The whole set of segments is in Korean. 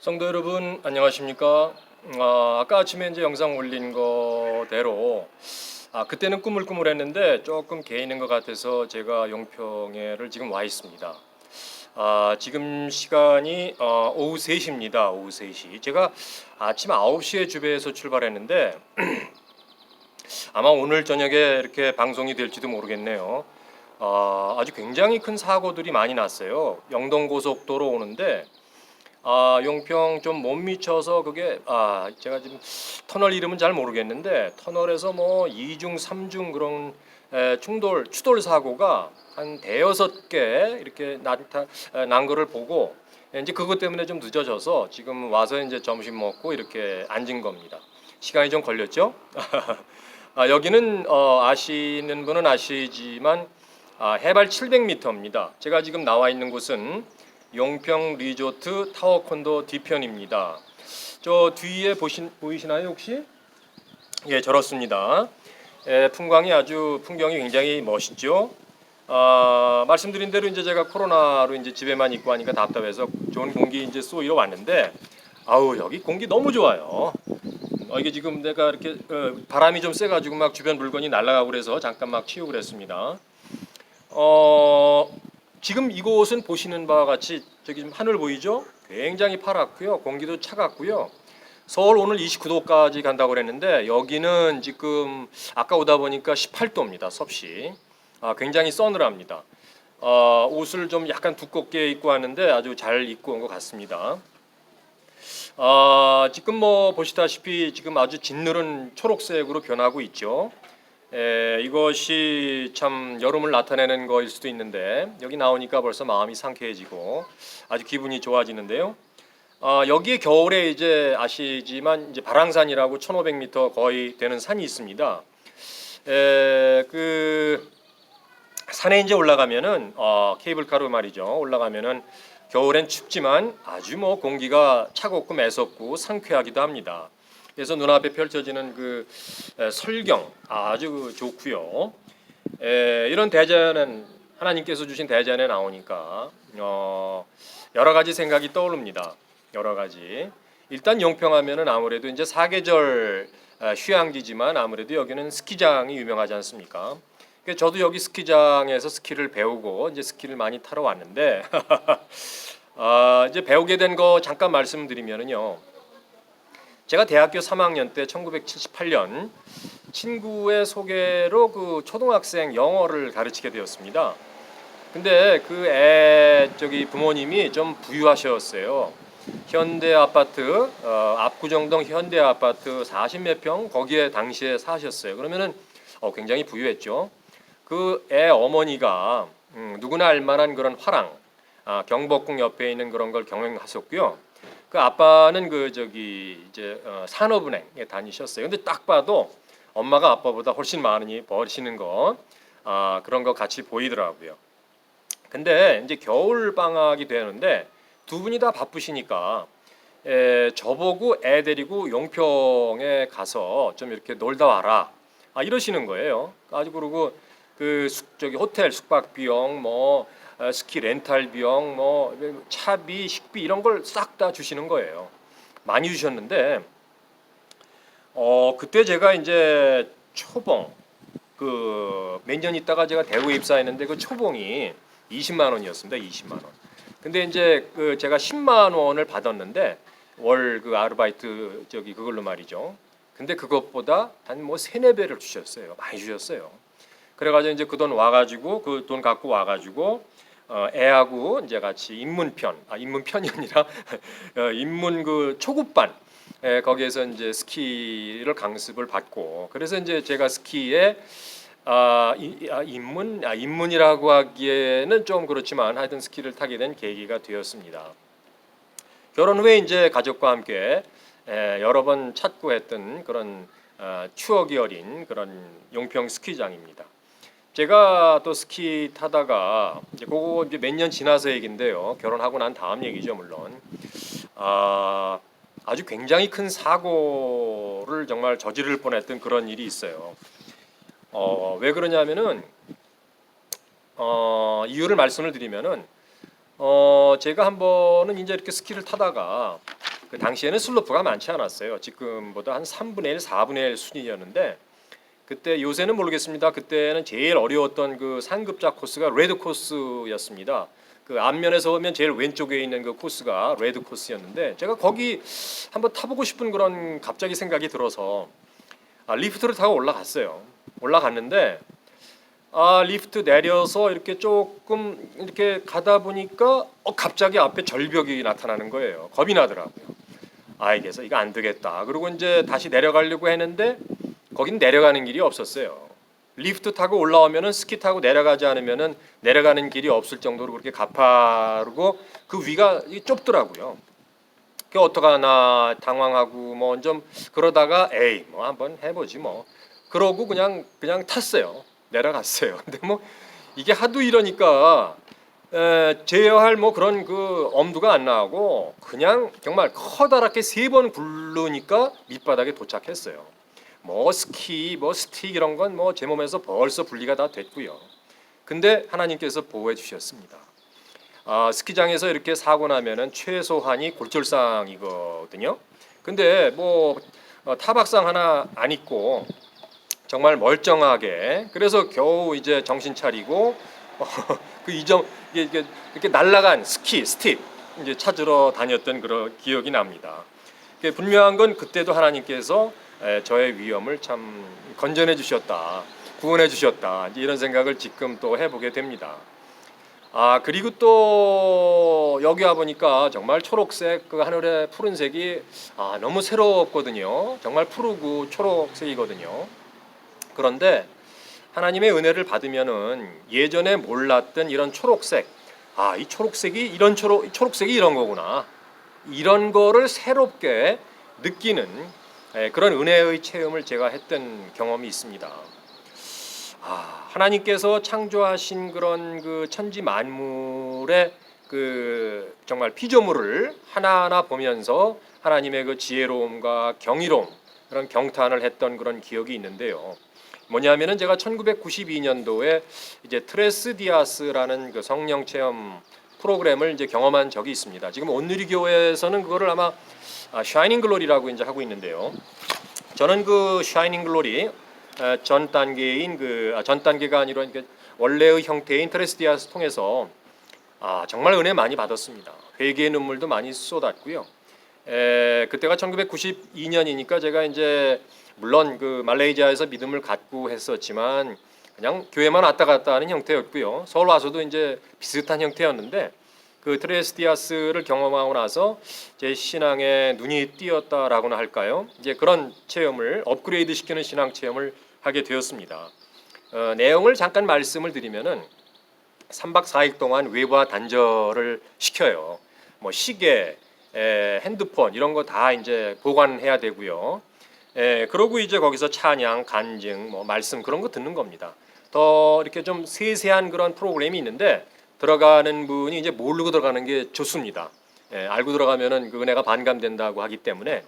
성도 여러분 안녕하십니까? 아까 아침에 이제 영상 올린 거대로 그때는 꾸물꾸물했는데 조금 개인인 것 같아서 제가 용평에를 지금 와 있습니다. 지금 시간이 오후 3시입니다. 오후 3시. 제가 아침 9시에 주배에서 출발했는데 아마 오늘 저녁에 이렇게 방송이 될지도 모르겠네요. 아주 굉장히 큰 사고들이 많이 났어요. 영동고속도로 오는데 용평 좀 못 미쳐서 그게 제가 지금 터널 이름은 잘 모르겠는데 터널에서 뭐 2중, 3중 그런 추돌 사고가 한 대여섯 개 이렇게 난 거를 보고 이제 그것 때문에 좀 늦어져서 지금 와서 이제 점심 먹고 이렇게 앉은 겁니다. 시간이 좀 걸렸죠? 여기는 아시는 분은 아시지만 해발 700m입니다. 제가 지금 나와 있는 곳은 용평 리조트 타워 콘도 뒤편입니다. 저 뒤에 보이시나요 혹시? 예, 저렇습니다. 풍경이 굉장히 멋있죠. 말씀드린 대로 이제 제가 코로나로 이제 집에만 있고 하니까 답답해서 좋은 공기 이제 쏘이러 왔는데 여기 공기 너무 좋아요. 이게 지금 내가 이렇게 바람이 좀 세가지고 막 주변 물건이 날아가고 그래서 잠깐 막 치우고 그랬습니다. 지금 이곳은 보시는 바와 같이 저기 지금 하늘 보이죠? 굉장히 파랗고요. 공기도 차갑고요. 서울 오늘 29도까지 간다고 그랬는데 여기는 지금 아까 오다 보니까 18도입니다. 섭씨. 굉장히 서늘합니다. 옷을 좀 약간 두껍게 입고 왔는데 아주 잘 입고 온 것 같습니다. 지금 뭐 보시다시피 지금 아주 진느른 초록색으로 변하고 있죠. 이것이 참 여름을 나타내는 거일 수도 있는데 여기 나오니까 벌써 마음이 상쾌해지고 아주 기분이 좋아지는데요. 여기에 겨울에 이제 아시지만 이제 발왕산이라고 1,500m 거의 되는 산이 있습니다. 그 산에 이제 올라가면은 케이블카로 말이죠. 올라가면은 겨울엔 춥지만 아주 뭐 공기가 차갑고 매섭고 상쾌하기도 합니다. 그래서 눈앞에 펼쳐지는 그 설경 아주 좋고요. 이런 대자연 하나님께서 주신 대자연에 나오니까 여러 가지 생각이 떠오릅니다. 여러 가지. 일단 용평하면은 아무래도 이제 사계절 휴양지지만 아무래도 여기는 스키장이 유명하지 않습니까? 저도 여기 스키장에서 스키를 배우고 이제 스키를 많이 타러 왔는데 이제 배우게 된 거 잠깐 말씀드리면은요. 제가 대학교 3학년 때 1978년 친구의 소개로 그 초등학생 영어를 가르치게 되었습니다. 근데 저기 부모님이 좀 부유하셨어요. 현대 아파트 압구정동 현대 아파트 40몇 평 거기에 당시에 사셨어요. 그러면은 굉장히 부유했죠. 그 애 어머니가 누구나 알만한 그런 화랑 경복궁 옆에 있는 그런 걸 경영하셨고요. 그 아빠는 이제 산업은행에 다니셨어요. 근데 딱 봐도 엄마가 아빠보다 훨씬 많이 버시는 거 그런 거 같이 보이더라고요. 근데 이제 겨울 방학이 되는데 두 분이 다 바쁘시니까 저보고 애 데리고 용평에 가서 좀 이렇게 놀다 와라 이러시는 거예요. 아주 그러고 저기 호텔 숙박 비용 뭐 스키 렌탈 비용 뭐 차비 식비 이런 걸 싹 다 주시는 거예요. 많이 주셨는데 그때 제가 이제 초봉 몇 년 있다가 제가 대구에 입사했는데 그 초봉이 20만 원이었습니다. 20만 원. 근데 이제 제가 10만 원을 받았는데 월 아르바이트 그걸로 말이죠. 근데 그것보다 한 뭐 3-4배를 주셨어요. 많이 주셨어요. 그래가지고 이제 그 돈 와가지고 그 돈 갖고 와가지고 애하고 이제 같이 입문편이 아니라 입문 초급반 거기에서 이제 스키를 강습을 받고 그래서 이제 제가 스키에 입문이라고 하기에는 좀 그렇지만 하여튼 스키를 타게 된 계기가 되었습니다. 결혼 후에 이제 가족과 함께 여러 번 찾고 했던 그런 추억이 어린 그런 용평 스키장입니다. 제가 또 스키 타다가 그거 이제 몇 년 지나서 얘긴데요. 결혼하고 난 다음 얘기죠, 물론. 아주 굉장히 큰 사고를 정말 저지를 뻔했던 그런 일이 있어요. 왜 그러냐면은 이유를 말씀을 드리면은 제가 한 번은 이제 이렇게 스키를 타다가 그 당시에는 슬로프가 많지 않았어요. 지금보다 한 3분의 1, 4분의 1 수준이었는데 그때 요새는 모르겠습니다. 그때는 제일 어려웠던 그 상급자 코스가 레드 코스였습니다. 그 앞면에서 보면 제일 왼쪽에 있는 그 코스가 레드 코스였는데 제가 거기 한번 타보고 싶은 그런 갑자기 생각이 들어서 리프트를 타고 올라갔어요. 올라갔는데 리프트 내려서 이렇게 조금 이렇게 가다 보니까 갑자기 앞에 절벽이 나타나는 거예요. 겁이 나더라고요. 그래서 이거 안 되겠다. 그리고 이제 다시 내려가려고 했는데 거긴 내려가는 길이 없었어요. 리프트 타고 올라오면은 스키 타고 내려가지 않으면은 내려가는 길이 없을 정도로 그렇게 가파르고 그 위가 좁더라고요. 그 어떡하나 당황하고 뭐 좀 그러다가 뭐 한번 해보지 뭐. 그러고 그냥 탔어요. 내려갔어요. 근데 뭐 이게 하도 이러니까 제어할 뭐 그런 그 엄두가 안 나고 그냥 정말 커다랗게 3번 굴르니까 밑바닥에 도착했어요. 뭐 스키, 뭐 스틱 이런 건 뭐 제 몸에서 벌써 분리가 다 됐고요. 근데 하나님께서 보호해 주셨습니다. 스키장에서 이렇게 사고 나면은 최소한이 골절상이거든요. 근데 뭐 타박상 하나 안 입고 정말 멀쩡하게 그래서 겨우 이제 정신 차리고 그 이정 이렇게 날아간 스키 스틱 이제 찾으러 다녔던 그런 기억이 납니다. 분명한 건 그때도 하나님께서 저의 위험을 참 건전해 주셨다, 구원해 주셨다 이런 생각을 지금 또 해보게 됩니다. 그리고 또 여기 와 보니까 정말 초록색 그 하늘의 푸른색이 너무 새롭거든요. 정말 푸르고 초록색이거든요. 그런데 하나님의 은혜를 받으면은 예전에 몰랐던 이런 초록색, 이 초록색이 이런 초록색이 이런 거구나. 이런 거를 새롭게 느끼는 그런 은혜의 체험을 제가 했던 경험이 있습니다. 하나님께서 창조하신 그런 그 천지 만물의 그 정말 피조물을 하나하나 보면서 하나님의 그 지혜로움과 경이로움 그런 경탄을 했던 그런 기억이 있는데요. 뭐냐면은 제가 1992년도에 이제 트레스 디아스라는 그 성령 체험 프로그램을 이제 경험한 적이 있습니다. 지금 온누리 교회에서는 그거를 아마 샤이닝 글로리라고 이제 하고 있는데요. 저는 그 샤이닝 글로리 전 단계인 전 단계가 아니라 원래의 형태인 트레스 디아스 통해서 정말 은혜 많이 받았습니다. 회개의 눈물도 많이 쏟았고요. 그때가 1992년이니까 제가 이제 물론 그 말레이시아에서 믿음을 갖고 했었지만 그냥 교회만 왔다 갔다 하는 형태였고요. 서울 와서도 이제 비슷한 형태였는데 그 트레스 디아스를 경험하고 나서 제 신앙에 눈이 띄었다라고나 할까요? 이제 그런 체험을 업그레이드 시키는 신앙 체험을 하게 되었습니다. 내용을 잠깐 말씀을 드리면은 3박 4일 동안 외부와 단절을 시켜요. 뭐 시계, 핸드폰 이런 거 다 이제 보관해야 되고요. 그러고 이제 거기서 찬양, 간증, 뭐 말씀 그런 거 듣는 겁니다. 더 이렇게 좀 세세한 그런 프로그램이 있는데 들어가는 분이 이제 모르고 들어가는 게 좋습니다. 알고 들어가면은 그 은혜가 반감된다고 하기 때문에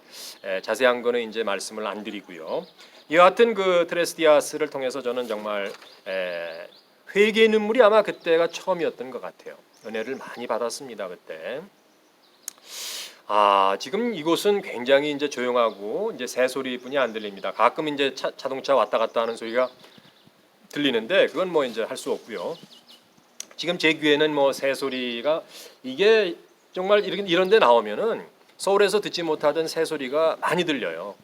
자세한 거는 이제 말씀을 안 드리고요. 여하튼 그 트레스 디아스를 통해서 저는 정말 회개의 눈물이 아마 그때가 처음이었던 것 같아요. 은혜를 많이 받았습니다 그때. 지금 이곳은 굉장히 이제 조용하고 이제 새 소리뿐이 안 들립니다. 가끔 이제 자동차 왔다 갔다 하는 소리가 들리는데 그건 뭐 이제 할 수 없고요. 지금 제 귀에는 뭐 새 소리가 이게 정말 이런 데 나오면은 서울에서 듣지 못하던 새 소리가 많이 들려요.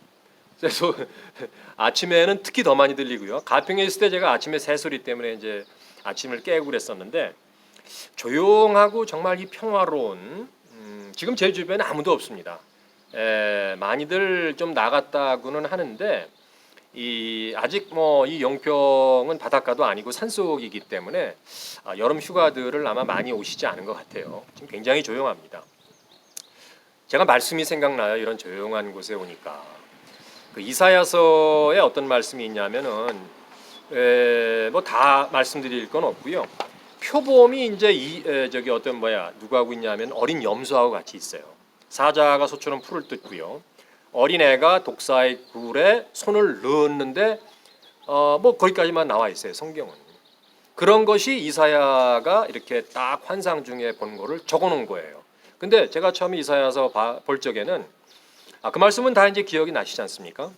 그래서 아침에는 특히 더 많이 들리고요. 가평에 있을 때 제가 아침에 새 소리 때문에 이제 아침을 깨고 그랬었는데 조용하고 정말 이 평화로운 지금 제 주변에 아무도 없습니다. 많이들 좀 나갔다고는 하는데 아직 뭐 이 영평은 바닷가도 아니고 산속이기 때문에 여름 휴가들을 아마 많이 오시지 않은 것 같아요. 지금 굉장히 조용합니다. 제가 말씀이 생각나요. 이런 조용한 곳에 오니까 그 이사야서에 어떤 말씀이 있냐면은 뭐 다 말씀드릴 건 없고요. 표범이 이제 저기 누가 하고 있냐면 어린 염소하고 같이 있어요. 사자가 소처럼 풀을 뜯고요. 어린애가 독사의 굴에 손을 넣었는데 뭐 거기까지만 나와 있어요. 성경은. 그런 것이 이사야가 이렇게 딱 환상 중에 본 거를 적어 놓은 거예요. 근데 제가 처음에 이사야서 볼 적에는 그 말씀은 다 이제 기억이 나시지 않습니까?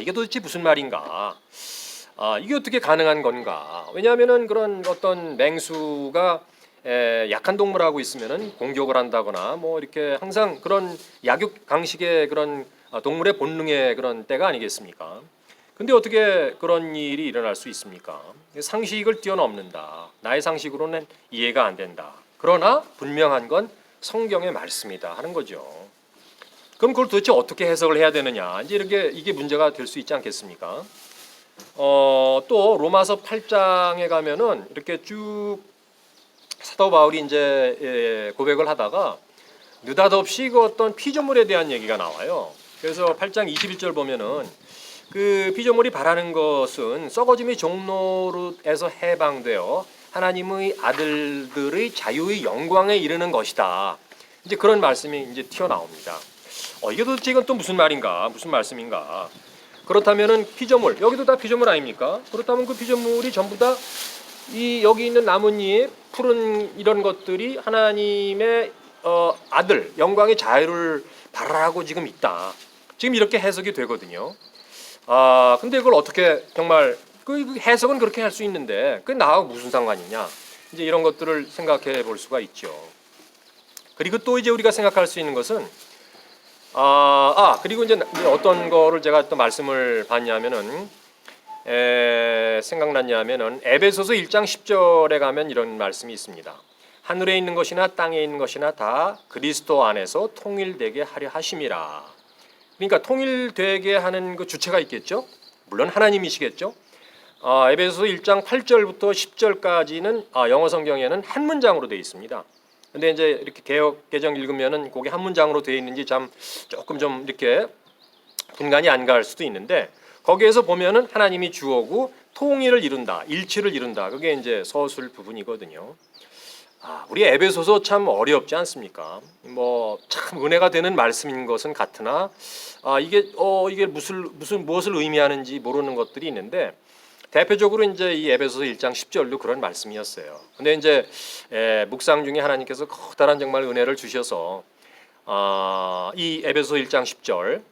이게 도대체 무슨 말인가? 이게 어떻게 가능한 건가? 왜냐하면은 그런 어떤 맹수가 약한 동물하고 있으면은 공격을 한다거나 뭐 이렇게 항상 그런 약육 강식의 그런 동물의 본능의 그런 때가 아니겠습니까? 근데 어떻게 그런 일이 일어날 수 있습니까? 상식을 뛰어넘는다. 나의 상식으로는 이해가 안 된다. 그러나 분명한 건 성경의 말씀이다 하는 거죠. 그럼 그걸 도대체 어떻게 해석을 해야 되느냐? 이제 이게 문제가 될 수 있지 않겠습니까? 또 로마서 8장에 가면은 이렇게 쭉 사도 바울이 이제 고백을 하다가 느닷없이 그 어떤 피조물에 대한 얘기가 나와요. 그래서 8장 21절 보면은 그 피조물이 바라는 것은 썩어짐의 종로에서 해방되어 하나님의 아들들의 자유의 영광에 이르는 것이다. 이제 그런 말씀이 이제 튀어나옵니다. 이게 도대체 이건 또 무슨 말인가? 무슨 말씀인가? 그렇다면은 피조물, 여기도 다 피조물 아닙니까? 그렇다면 그 피조물이 전부 다 이 여기 있는 나뭇잎, 푸른 이런 것들이 하나님의 아들, 영광의 자유를 바라고 지금 있다. 지금 이렇게 해석이 되거든요. 근데 그걸 어떻게 정말 그 해석은 그렇게 할 수 있는데 그 나하고 무슨 상관이냐? 이제 이런 것들을 생각해 볼 수가 있죠. 그리고 또 이제 우리가 생각할 수 있는 것은 그리고 이제 어떤 거를 제가 또 말씀을 봤냐면은 생각났냐면은 에베소서 1장 10절에 가면 이런 말씀이 있습니다. 하늘에 있는 것이나 땅에 있는 것이나 다 그리스도 안에서 통일되게 하려 하심이라. 그러니까 통일되게 하는 그 주체가 있겠죠. 물론 하나님이시겠죠. 에베소서 1장 8절부터 10절까지는 영어 성경에는 한 문장으로 되어 있습니다. 근데 이제 이렇게 개역 개정 읽으면은 그게 한 문장으로 되어 있는지 참 조금 좀 이렇게 분간이 안 갈 수도 있는데 거기에서 보면은 하나님이 주어고 통일을 이룬다, 일치를 이룬다. 그게 이제 서술 부분이거든요. 우리 에베소서 참 어렵지 않습니까? 뭐 참 은혜가 되는 말씀인 것은 같으나 이게 무엇을 의미하는지 모르는 것들이 있는데 대표적으로 이제 이 에베소서 1장 10절도 그런 말씀이었어요. 근데 이제 묵상 중에 하나님께서 커다란 정말 은혜를 주셔서 이 에베소서 1장 10절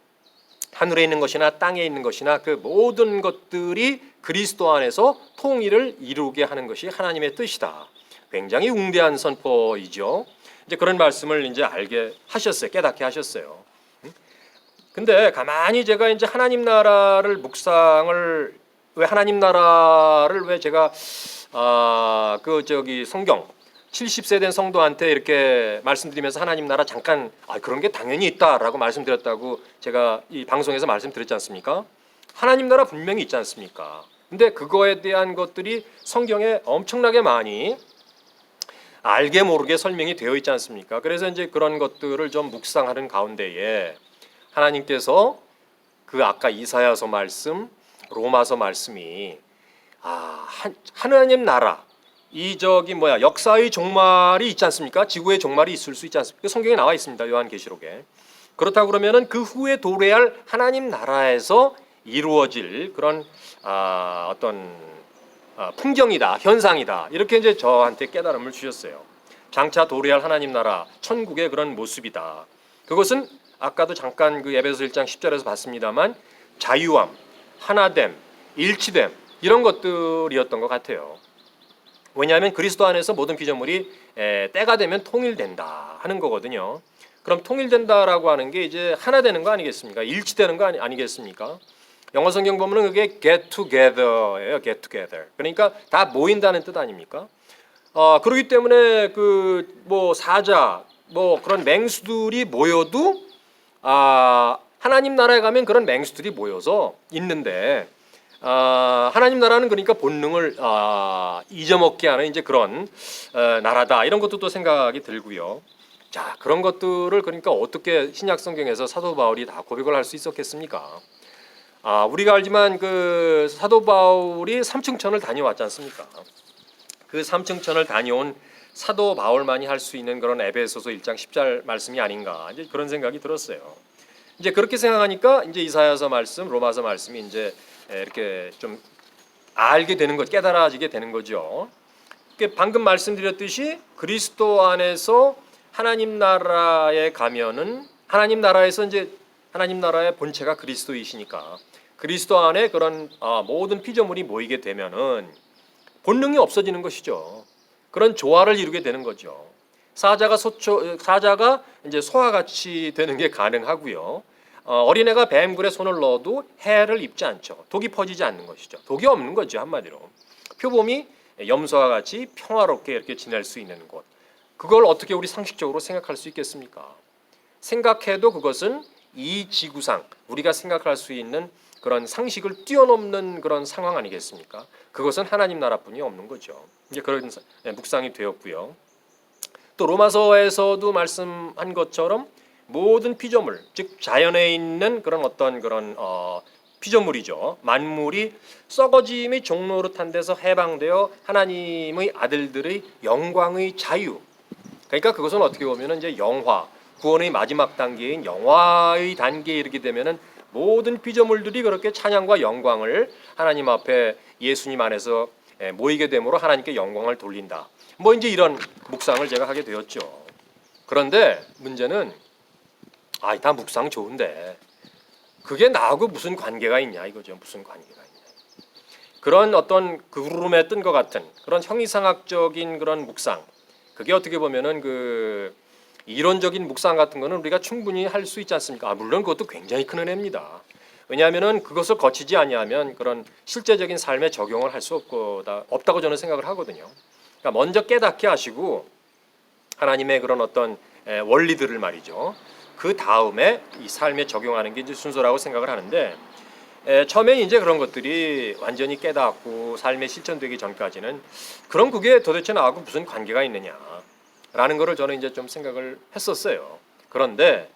하늘에 있는 것이나 땅에 있는 것이나 그 모든 것들이 그리스도 안에서 통일을 이루게 하는 것이 하나님의 뜻이다. 굉장히 웅대한 선포이죠. 이제 그런 말씀을 이제 알게 하셨어요. 깨닫게 하셨어요. 근데 가만히 제가 이제 하나님 나라를 묵상을 왜 하나님 나라를 왜 제가 성경 70세 된 성도한테 이렇게 말씀드리면서 하나님 나라 잠깐 그런 게 당연히 있다라고 말씀드렸다고 제가 이 방송에서 말씀드렸지 않습니까? 하나님 나라 분명히 있지 않습니까? 근데 그거에 대한 것들이 성경에 엄청나게 많이 알게 모르게 설명이 되어 있지 않습니까? 그래서 이제 그런 것들을 좀 묵상하는 가운데에 하나님께서 그 아까 이사야서 말씀, 로마서 말씀이 하나님 나라 역사의 종말이 있지 않습니까? 지구의 종말이 있을 수 있지 않습니까? 성경에 나와 있습니다. 요한계시록에. 그렇다고 그러면은 그 후에 도래할 하나님 나라에서 이루어질 그런 풍경이다, 현상이다. 이렇게 이제 저한테 깨달음을 주셨어요. 장차 도래할 하나님 나라, 천국의 그런 모습이다. 그것은 아까도 잠깐 그 에베소 1장 10절에서 봤습니다만 자유함, 하나됨, 일치됨 이런 것들이었던 것 같아요. 왜냐하면 그리스도 안에서 모든 피조물이 때가 되면 통일된다 하는 거거든요. 그럼 통일된다라고 하는 게 이제 하나 되는 거 아니겠습니까? 일치되는 거 아니겠습니까? 영어 성경 보면은 그게 get together예요. get together. 그러니까 다 모인다는 뜻 아닙니까? 그렇기 때문에 사자 그런 맹수들이 모여도 하나님 나라에 가면 그런 맹수들이 모여서 있는데 하나님 나라는 그러니까 본능을 잊어먹게 하는 이제 그런 나라다 이런 것도 또 생각이 들고요. 자 그런 것들을 그러니까 어떻게 신약 성경에서 사도 바울이 다 고백을 할 수 있었겠습니까? 우리가 알지만 그 사도 바울이 삼층천을 다녀왔지 않습니까? 그 삼층천을 다녀온 사도 바울만이 할 수 있는 그런 에베소서 1장 10절 말씀이 아닌가 이제 그런 생각이 들었어요. 이제 그렇게 생각하니까 이제 이사야서 말씀, 로마서 말씀이 이제 이렇게 좀 알게 되는 것, 깨달아지게 되는 거죠. 방금 말씀드렸듯이 그리스도 안에서 하나님 나라에 가면은 하나님 나라에서 이제 하나님 나라의 본체가 그리스도이시니까 그리스도 안에 그런 모든 피조물이 모이게 되면은 본능이 없어지는 것이죠. 그런 조화를 이루게 되는 거죠. 사자가 이제 소와 같이 되는 게 가능하고요. 어린애가 뱀굴에 손을 넣어도 해를 입지 않죠. 독이 퍼지지 않는 것이죠. 독이 없는 거죠, 한마디로. 표범이 염소와 같이 평화롭게 이렇게 지낼 수 있는 곳. 그걸 어떻게 우리 상식적으로 생각할 수 있겠습니까? 생각해도 그것은 이 지구상 우리가 생각할 수 있는 그런 상식을 뛰어넘는 그런 상황 아니겠습니까? 그것은 하나님 나라뿐이 없는 거죠. 이제 그런 묵상이 되었고요. 또 로마서에서도 말씀한 것처럼 모든 피조물, 즉 자연에 있는 그런 어떤 그런 피조물이죠. 만물이 썩어짐의 종노릇한 데서 해방되어 하나님의 아들들의 영광의 자유. 그러니까 그것은 어떻게 보면은 이제 영화, 구원의 마지막 단계인 영화의 단계에 이르게 되면은 모든 피조물들이 그렇게 찬양과 영광을 하나님 앞에 예수님 안에서 모이게 되므로 하나님께 영광을 돌린다. 뭐 이제 이런 묵상을 제가 하게 되었죠. 그런데 문제는 다 묵상 좋은데 그게 나하고 무슨 관계가 있냐 이거죠. 무슨 관계가 있냐. 그런 어떤 구름에 뜬 것 같은 그런 형이상학적인 그런 묵상. 그게 어떻게 보면은 그 이론적인 묵상 같은 거는 우리가 충분히 할 수 있지 않습니까? 물론 그것도 굉장히 큰 은혜입니다. 왜냐하면은 그것을 거치지 아니하면 그런 실제적인 삶에 적용을 할 수 없다고 저는 생각을 하거든요. 그러니까 먼저 깨닫게 하시고 하나님의 그런 어떤 원리들을 말이죠. 그 다음에 이 삶에 적용하는 게 이제 순서라고 생각을 하는데 처음에 이제 그런 것들이 완전히 깨닫고 삶에 실천되기 전까지는 그럼 그게 도대체 나하고 무슨 관계가 있느냐라는 거를 저는 이제 좀 생각을 했었어요. 그런데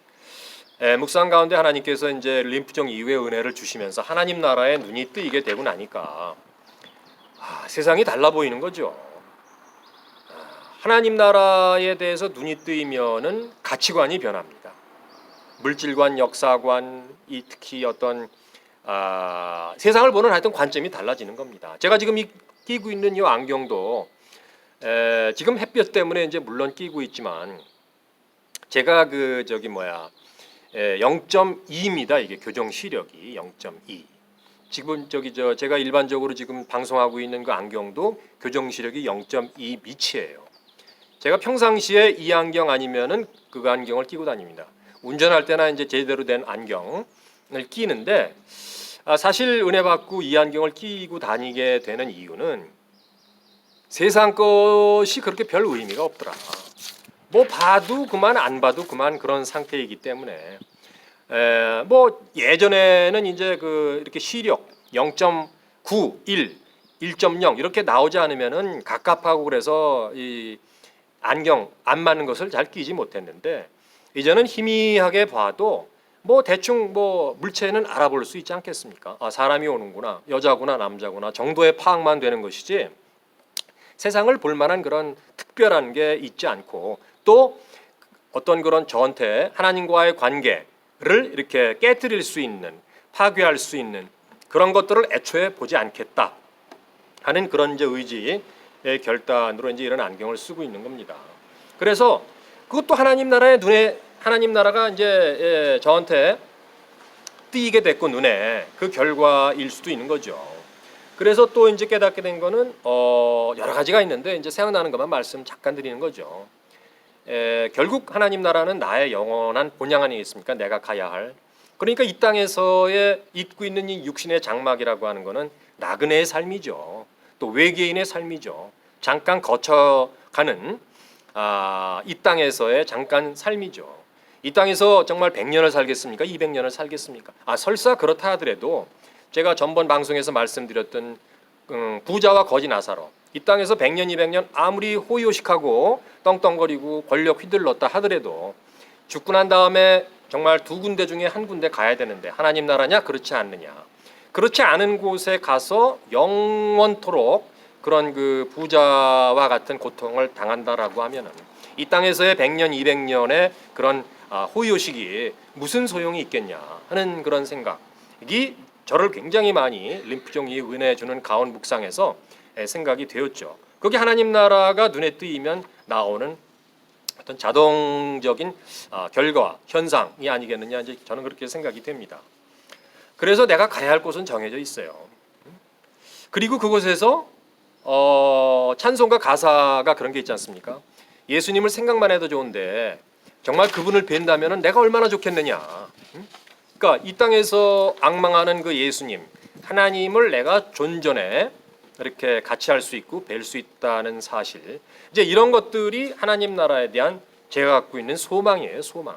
묵상 가운데 하나님께서 이제 림프종 이후의 은혜를 주시면서 하나님 나라에 눈이 뜨이게 되고 나니까 세상이 달라 보이는 거죠. 하나님 나라에 대해서 눈이 뜨이면은 가치관이 변합니다. 물질관, 역사관, 특히 어떤 세상을 보는 하여튼 관점이 달라지는 겁니다. 제가 지금 끼고 있는 이 안경도 지금 햇볕 때문에 이제 물론 끼고 있지만 제가 0.2입니다. 이게 교정 시력이 0.2. 지금 제가 일반적으로 지금 방송하고 있는 그 안경도 교정 시력이 0.2 미치예요. 제가 평상시에 이 안경 아니면은 그 안경을 끼고 다닙니다. 운전할 때나 이제 제대로 된 안경을 끼는데 사실 은혜 받고 이 안경을 끼고 다니게 되는 이유는 세상 것이 그렇게 별 의미가 없더라. 뭐 봐도 그만 안 봐도 그만 그런 상태이기 때문에 뭐 예전에는 이제 이렇게 시력 0.9, 1, 1.0 이렇게 나오지 않으면은 갑갑하고 그래서 이 안경 안 맞는 것을 잘 끼지 못했는데 이제는 희미하게 봐도 뭐 대충 뭐 물체는 알아볼 수 있지 않겠습니까? 사람이 오는구나, 여자구나, 남자구나 정도의 파악만 되는 것이지 세상을 볼 만한 그런 특별한 게 있지 않고 또 어떤 그런 저한테 하나님과의 관계를 이렇게 깨뜨릴 수 있는 파괴할 수 있는 그런 것들을 애초에 보지 않겠다 하는 그런 이제 의지의 결단으로 이제 이런 안경을 쓰고 있는 겁니다. 그래서 그것도 하나님 나라의 눈에 하나님 나라가 이제 저한테 띄게 됐고 눈에 그 결과일 수도 있는 거죠. 그래서 또 이제 깨닫게 된 거는 여러 가지가 있는데 이제 생각나는 것만 말씀 잠깐 드리는 거죠. 결국 하나님 나라는 나의 영원한 본향 아니겠습니까? 내가 가야 할. 그러니까 이 땅에서의 입고 있는 이 육신의 장막이라고 하는 거는 나그네의 삶이죠. 또 외계인의 삶이죠. 잠깐 거쳐가는 이 땅에서의 잠깐 삶이죠. 이 땅에서 정말 100년을 살겠습니까? 200년을 살겠습니까? 설사 그렇다 하더라도 제가 전번 방송에서 말씀드렸던 부자와 거지 나사로 이 땅에서 100년, 200년 아무리 호의호식하고 떵떵거리고 권력 휘둘렀다 하더라도 죽고 난 다음에 정말 두 군데 중에 한 군데 가야 되는데 하나님 나라냐? 그렇지 않느냐? 그렇지 않은 곳에 가서 영원토록 그런 그 부자와 같은 고통을 당한다라고 하면은 이 땅에서의 100년, 200년의 그런 호의호식이 무슨 소용이 있겠냐 하는 그런 생각이 저를 굉장히 많이 림프종이 은혜 주는 가온 묵상에서 생각이 되었죠. 그게 하나님 나라가 눈에 띄면 나오는 어떤 자동적인 결과, 현상이 아니겠느냐 이제 저는 그렇게 생각이 됩니다. 그래서 내가 가야 할 곳은 정해져 있어요. 그리고 그곳에서 찬송가 가사가 그런 게 있지 않습니까? 예수님을 생각만 해도 좋은데 정말 그분을 뵌다면 내가 얼마나 좋겠느냐. 그러니까 이 땅에서 앙망하는 그 예수님, 하나님을 내가 존전에 이렇게 같이 할 수 있고 뵐 수 있다는 사실, 이제 이런 것들이 하나님 나라에 대한 제가 갖고 있는 소망이에요. 소망.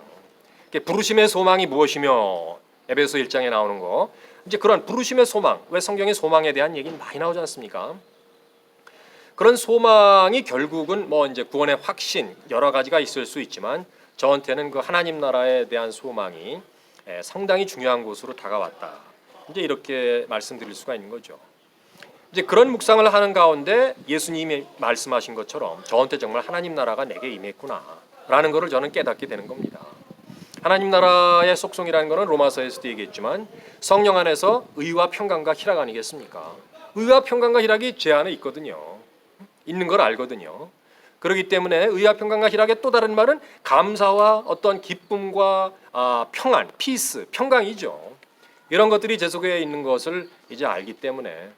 부르심의 소망이 무엇이며 에베소 1장에 나오는 거, 이제 그런 부르심의 소망, 왜 성경에 소망에 대한 얘기는 많이 나오지 않습니까? 그런 소망이 결국은 뭐 이제 구원의 확신 여러 가지가 있을 수 있지만 저한테는 그 하나님 나라에 대한 소망이 상당히 중요한 곳으로 다가왔다. 이제 이렇게 말씀드릴 수가 있는 거죠. 이제 그런 묵상을 하는 가운데 예수님이 말씀하신 것처럼 저한테 정말 하나님 나라가 내게 임했구나라는 것을 저는 깨닫게 되는 겁니다. 하나님 나라의 속성이라는 것은 로마서에서도 얘기했지만 성령 안에서 의와 평강과 희락 아니겠습니까? 의와 평강과 희락이 제 안에 있거든요. 있는 걸 알거든요. 그렇기 때문에 의와 평강과 희락의 또 다른 말은 감사와 어떤 기쁨과 평안, 피스, 평강이죠. 이런 것들이 제 속에 있는 것을 이제 알기 때문에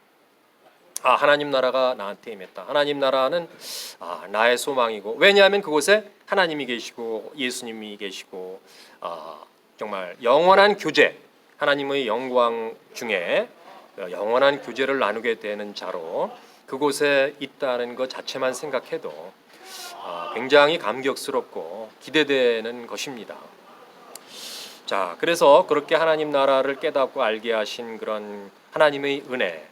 하나님 나라가 나한테 임했다. 하나님 나라는 나의 소망이고, 왜냐하면 그곳에 하나님이 계시고 예수님이 계시고 정말 영원한 교제, 하나님의 영광 중에 영원한 교제를 나누게 되는 자로 그곳에 있다는 것 자체만 생각해도 굉장히 감격스럽고 기대되는 것입니다. 자, 그래서 그렇게 하나님 나라를 깨닫고 알게 하신 그런 하나님의 은혜,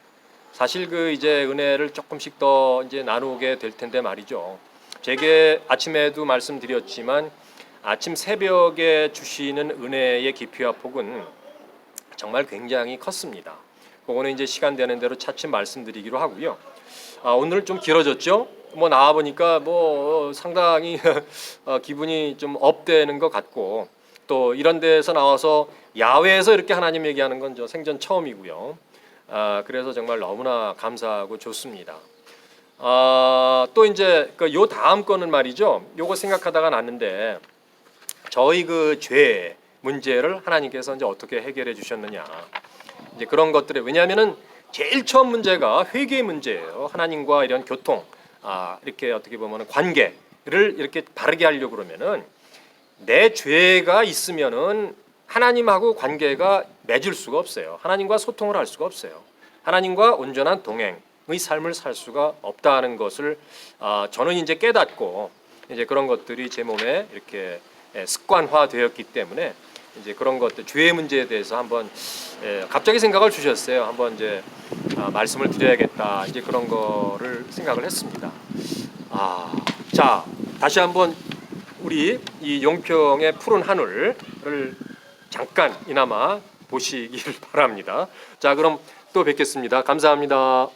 사실 그 이제 은혜를 조금씩 더 이제 나누게 될 텐데 말이죠. 제게 아침에도 말씀드렸지만 아침 새벽에 주시는 은혜의 깊이와 폭은 정말 굉장히 컸습니다. 그거는 이제 시간 되는 대로 차츰 말씀드리기로 하고요. 오늘 좀 길어졌죠? 뭐 나와 보니까 뭐 상당히 기분이 좀 업되는 것 같고, 또 이런 데서 나와서 야외에서 이렇게 하나님 얘기하는 건 저 생전 처음이고요. 그래서 정말 너무나 감사하고 좋습니다. 또 이제 요 다음 거는 말이죠. 요거 생각하다가 났는데 저희 그 죄 문제를 하나님께서 이제 어떻게 해결해 주셨느냐. 이제 그런 것들에, 왜냐하면은 제일 처음 문제가 회개의 문제예요. 하나님과 이런 교통, 이렇게 어떻게 보면은 관계를 이렇게 바르게 하려고 그러면은 내 죄가 있으면은 하나님하고 관계가 맺을 수가 없어요. 하나님과 소통을 할 수가 없어요. 하나님과 온전한 동행의 삶을 살 수가 없다는 것을 저는 이제 깨닫고, 이제 그런 것들이 제 몸에 이렇게 습관화되었기 때문에 이제 그런 것들, 죄의 문제에 대해서 한번 갑자기 생각을 주셨어요. 한번 이제 말씀을 드려야겠다. 이제 그런 거를 생각을 했습니다. 자, 다시 한번 우리 이 용평의 푸른 하늘을 잠깐이나마 보시길 바랍니다. 자, 그럼 또 뵙겠습니다. 감사합니다.